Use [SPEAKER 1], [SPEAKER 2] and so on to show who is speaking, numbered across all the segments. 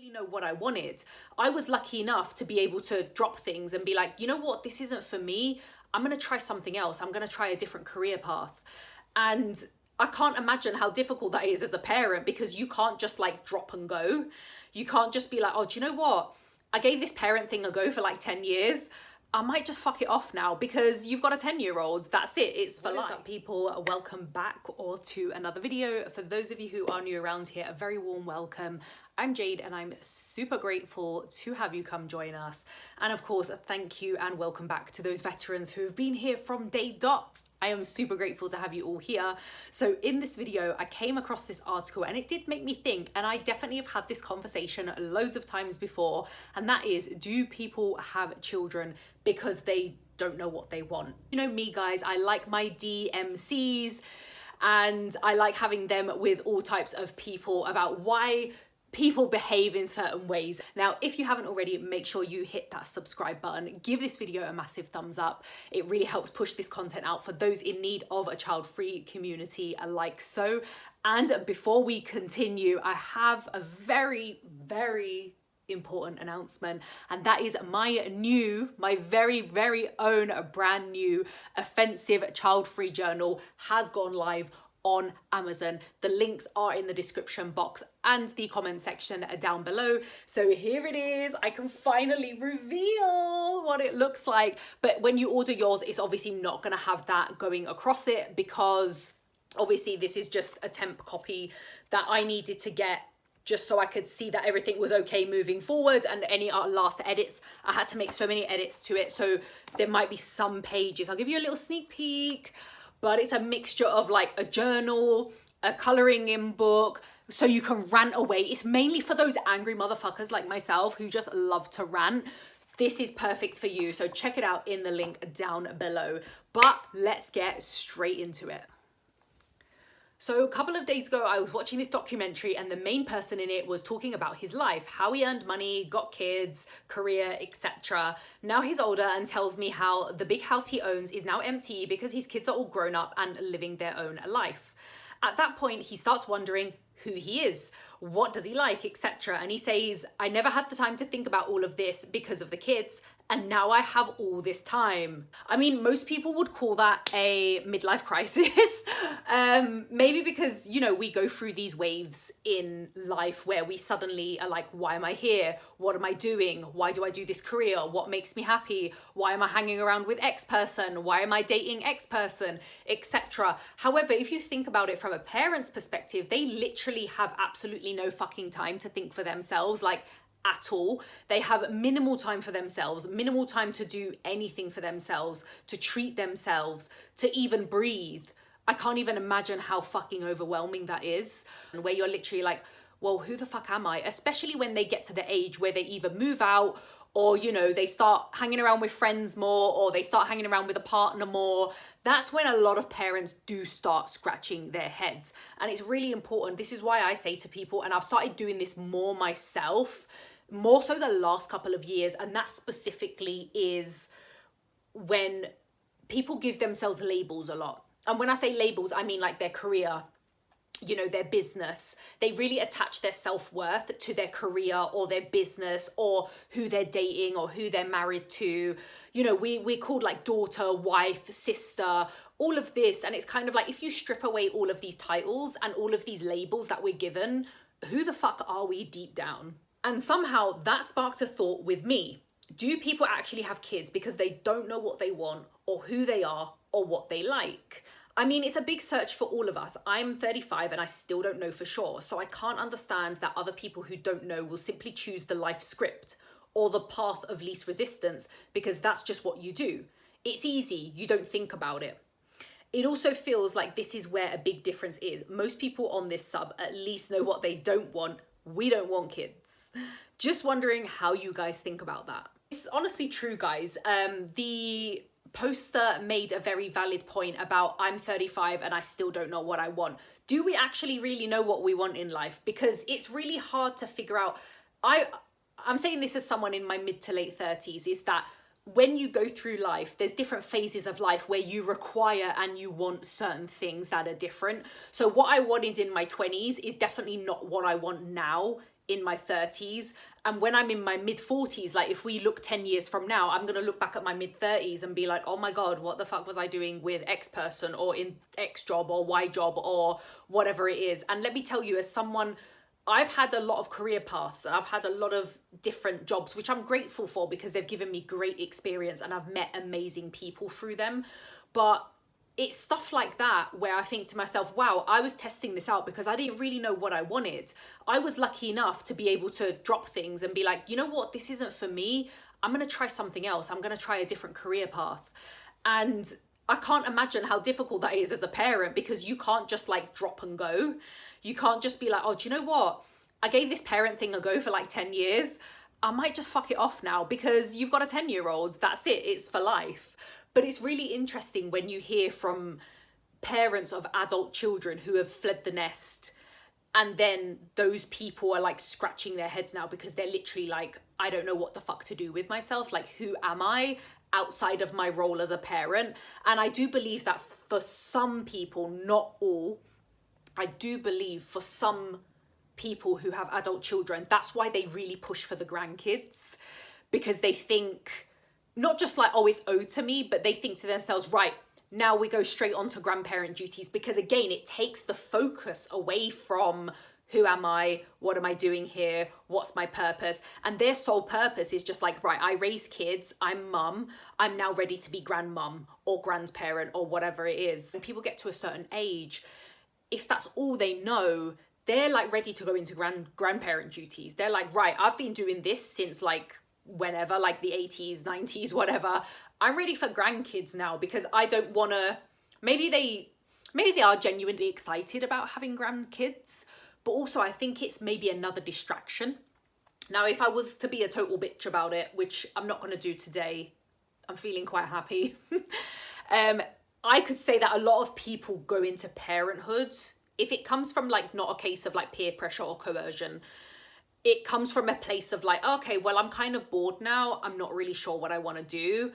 [SPEAKER 1] really know what I wanted. I was lucky enough to be able to drop things and be like, you know what, this isn't for me. I'm going to try something else. I'm going to try a different career path. And I can't imagine how difficult that is as a parent, because you can't just like drop and go. You can't just be like, oh, do you know what? I gave this parent thing a go for like 10 years. I might just fuck it off now, because you've got a 10-year-old. That's it. It's for life. What's up, people? Welcome back or to another video. For those of you who are new around here, a very warm welcome. I'm Jade and I'm super grateful to have you come join us. And of course, thank you and welcome back to those veterans who have been here from day dot. I am super grateful to have you all here. So in this video, I came across this article and it did make me think, and I definitely have had this conversation loads of times before, and that is, do people have children because they don't know what they want? You know me, guys, I like my DMCs and I like having them with all types of people about why people behave in certain ways. Now, if you haven't already, make sure you hit that subscribe button, give this video a massive thumbs up. It really helps push this content out for those in need of a child-free community like so. And before we continue, I have a very, very important announcement, and that is my very, very own brand new offensive child-free journal has gone live on Amazon. The links are in the description box and the comment section down below. So here it is. I can finally reveal what it looks like. But when you order yours, it's obviously not going to have that going across it, because obviously this is just a temp copy that I needed to get just so I could see that everything was okay moving forward, and any last edits. I had to make so many edits to it, so there might be some pages. I'll give you a little sneak peek. But it's a mixture of like a journal, a colouring in book, so you can rant away. It's mainly for those angry motherfuckers like myself who just love to rant. This is perfect for you, so check it out in the link down below. But let's get straight into it. So a couple of days ago, I was watching this documentary and the main person in it was talking about his life, how he earned money, got kids, career, etc. Now he's older and tells me how the big house he owns is now empty because his kids are all grown up and living their own life. At that point, he starts wondering who he is, what does he like, etc. And he says, I never had the time to think about all of this because of the kids, and now I have all this time. I mean, most people would call that a midlife crisis. Maybe because, you know, we go through these waves in life where we suddenly are like, why am I here? What am I doing? Why do I do this career? What makes me happy? Why am I hanging around with X person? Why am I dating X person, etc. However, if you think about it from a parent's perspective, they literally have absolutely no fucking time to think for themselves, like at all. They have minimal time for themselves, minimal time to do anything for themselves, to treat themselves, to even breathe. I can't even imagine how fucking overwhelming that is, and where you're literally like, well, who the fuck am I? Especially when they get to the age where they either move out, or, you know, they start hanging around with friends more, or they start hanging around with a partner more. That's when a lot of parents do start scratching their heads. And it's really important. This is why I say to people, and I've started doing this more myself, more so the last couple of years, and that specifically is when people give themselves labels a lot. And when I say labels, I mean like their career, you know, their business. They really attach their self-worth to their career or their business or who they're dating or who they're married to. You know, we're called like daughter, wife, sister, all of this. And it's kind of like, if you strip away all of these titles and all of these labels that we're given, who the fuck are we deep down? And somehow that sparked a thought with me. Do people actually have kids because they don't know what they want or who they are or what they like? I mean, it's a big search for all of us. I'm 35 and I still don't know for sure. So I can't understand that other people who don't know will simply choose the life script or the path of least resistance, because that's just what you do. It's easy. You don't think about it. It also feels like this is where a big difference is. Most people on this sub at least know what they don't want. We don't want kids. Just wondering how you guys think about that. It's honestly true, guys. The poster made a very valid point about I'm 35 and I still don't know what I want. Do we actually really know what we want in life? Because it's really hard to figure out. I'm saying this as someone in my mid to late 30s, is that when you go through life, there's different phases of life where you require and you want certain things that are different. So what I wanted in my 20s is definitely not what I want now in my 30s. And when I'm in my mid 40s, like if we look 10 years from now, I'm going to look back at my mid 30s and be like, oh my God, what the fuck was I doing with X person or in X job or Y job or whatever it is. And let me tell you, as someone, I've had a lot of career paths and I've had a lot of different jobs, which I'm grateful for because they've given me great experience and I've met amazing people through them. But it's stuff like that where I think to myself, wow, I was testing this out because I didn't really know what I wanted. I was lucky enough to be able to drop things and be like, you know what, this isn't for me. I'm going to try something else. I'm going to try a different career path. And I can't imagine how difficult that is as a parent because you can't just like drop and go. You can't just be like, oh, do you know what? I gave this parent thing a go for like 10 years. I might just fuck it off now because you've got a 10-year-old. That's it. It's for life. But it's really interesting when you hear from parents of adult children who have fled the nest, and then those people are like scratching their heads now because they're literally like, I don't know what the fuck to do with myself. Like, who am I outside of my role as a parent? And I do believe that for some people, not all, I do believe for some people who have adult children, that's why they really push for the grandkids, because they think, not just like, oh, it's owed to me, but they think to themselves, right, now we go straight on to grandparent duties, because again, it takes the focus away from who am I, what am I doing here, what's my purpose? And their sole purpose is just like, right, I raise kids, I'm mum, I'm now ready to be grandmum or grandparent or whatever it is. When people get to a certain age, if that's all they know, they're like ready to go into grandparent duties. They're like, right, I've been doing this since like whenever, like the 80s, 90s, whatever. I'm ready for grandkids now because I don't want to, maybe they are genuinely excited about having grandkids, but also I think it's maybe another distraction. Now, if I was to be a total bitch about it, which I'm not going to do today, I'm feeling quite happy. I could say that a lot of people go into parenthood, if it comes from like not a case of like peer pressure or coercion, it comes from a place of like, okay, well, I'm kind of bored now. I'm not really sure what I want to do.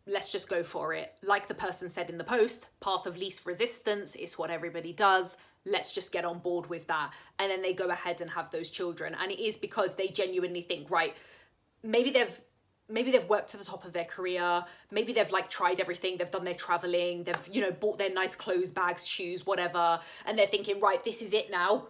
[SPEAKER 1] Let's just go for it. Like the person said in the post, path of least resistance is what everybody does. Let's just get on board with that. And then they go ahead and have those children. And it is because they genuinely think, right, maybe they've worked to the top of their career. Maybe they've like tried everything. They've done their traveling. They've, you know, bought their nice clothes, bags, shoes, whatever. And they're thinking, right, this is it now.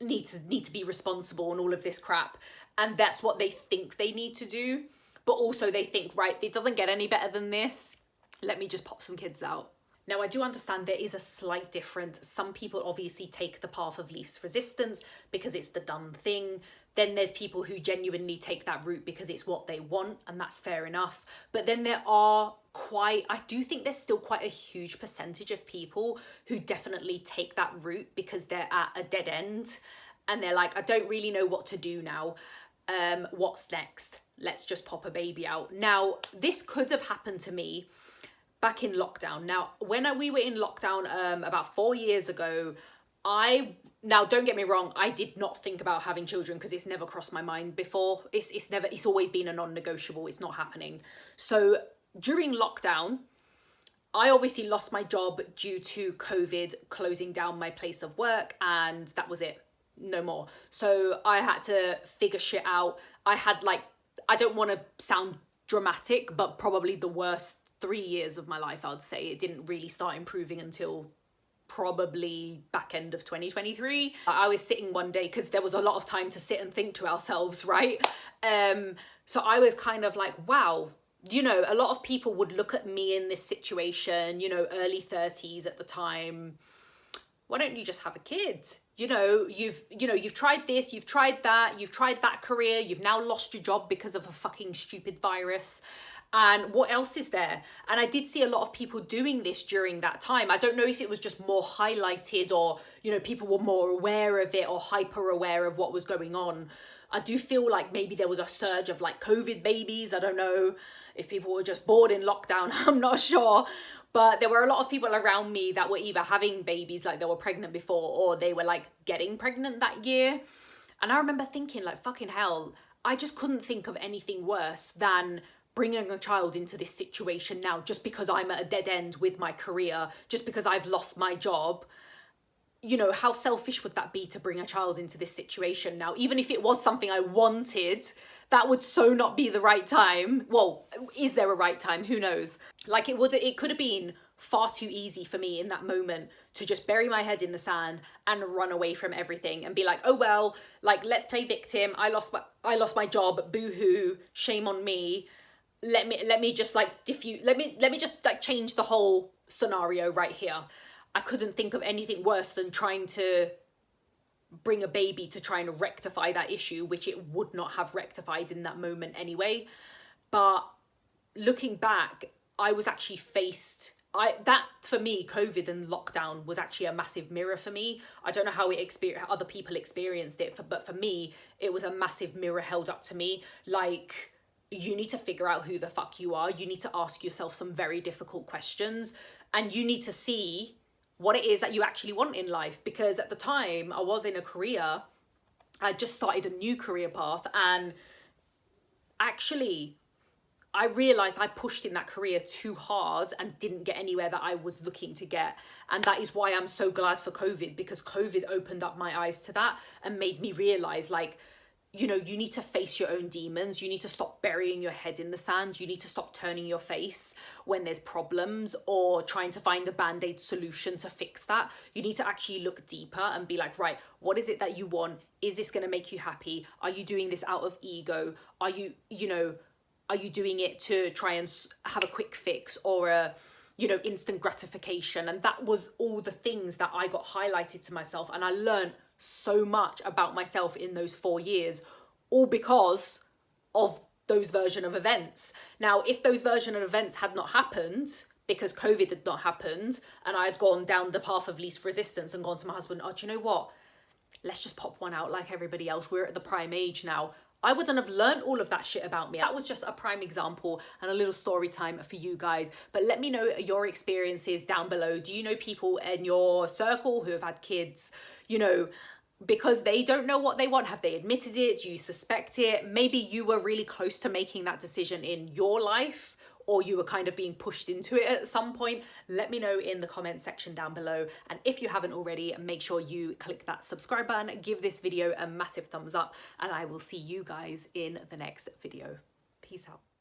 [SPEAKER 1] Need to be responsible and all of this crap. And that's what they think they need to do. But also they think, right, it doesn't get any better than this. Let me just pop some kids out. Now, I do understand there is a slight difference. Some people obviously take the path of least resistance because it's the done thing. Then there's people who genuinely take that route because it's what they want, and that's fair enough. But then there are I do think there's still quite a huge percentage of people who definitely take that route because they're at a dead end and they're like, I don't really know what to do now. What's next? Let's just pop a baby out. Now, this could have happened to me back in lockdown. Now, when we were in lockdown about 4 years ago, now don't get me wrong, I did not think about having children because it's never crossed my mind before. It's always been a non-negotiable. It's not happening. So during lockdown, I obviously lost my job due to COVID closing down my place of work, and that was it. No more. So I had to figure shit out. I had like, I don't want to sound dramatic, but probably the worst 3 years of my life, I would say. It didn't really start improving until probably back end of 2023. I was sitting one day because there was a lot of time to sit and think to ourselves, right? So I was kind of like, wow, you know, a lot of people would look at me in this situation, you know, early 30s at the time. Why don't you just have a kid? You know, you've tried this, you've tried that career, you've now lost your job because of a fucking stupid virus. And what else is there? And I did see a lot of people doing this during that time. I don't know if it was just more highlighted or, you know, people were more aware of it or hyper aware of what was going on. I do feel like maybe there was a surge of like COVID babies. I don't know if people were just bored in lockdown. I'm not sure. But there were a lot of people around me that were either having babies, like they were pregnant before, or they were like getting pregnant that year. And I remember thinking like, fucking hell, I just couldn't think of anything worse than bringing a child into this situation now just because I'm at a dead end with my career, just because I've lost my job. you know, how selfish would that be to bring a child into this situation? Now, even if it was something I wanted, that would so not be the right time. Well, is there a right time? Who knows? Like it could have been far too easy for me in that moment to just bury my head in the sand and run away from everything and be like, oh well, like, let's play victim. I lost my job. Boo-hoo. Shame on me. Let me just like let me just like change the whole scenario right here. I couldn't think of anything worse than trying to bring a baby to try and rectify that issue, which it would not have rectified in that moment anyway. But looking back, I was actually that for me, COVID and lockdown was actually a massive mirror for me. I don't know how other people experienced it, but for me, it was a massive mirror held up to me. Like, you need to figure out who the fuck you are. You need to ask yourself some very difficult questions, and you need to see what it is that you actually want in life. Because at the time I was in a career, I just started a new career path, and actually I realized I pushed in that career too hard and didn't get anywhere that I was looking to get. And that is why I'm so glad for COVID, because COVID opened up my eyes to that and made me realize, like, you know, you need to face your own demons. You need to stop burying your head in the sand. You need to stop turning your face when there's problems or trying to find a band-aid solution to fix that. You need to actually look deeper and be like, right, what is it that you want? Is this going to make you happy? Are you doing this out of ego? Are you doing it to try and have a quick fix or a, you know, instant gratification? And that was all the things that I got highlighted to myself. And I learned so much about myself in those 4 years, all because of those version of events. Now, if those version of events had not happened, because COVID had not happened, and I had gone down the path of least resistance and gone to my husband, oh, do you know what? Let's just pop one out like everybody else. We're at the prime age now. I wouldn't have learned all of that shit about me. That was just a prime example and a little story time for you guys. But let me know your experiences down below. Do you know people in your circle who have had kids, you know, because they don't know what they want? Have they admitted it? Do you suspect it? Maybe you were really close to making that decision in your life, or you were kind of being pushed into it at some point. Let me know in the comment section down below. And if you haven't already, make sure you click that subscribe button, give this video a massive thumbs up, and I will see you guys in the next video. Peace out.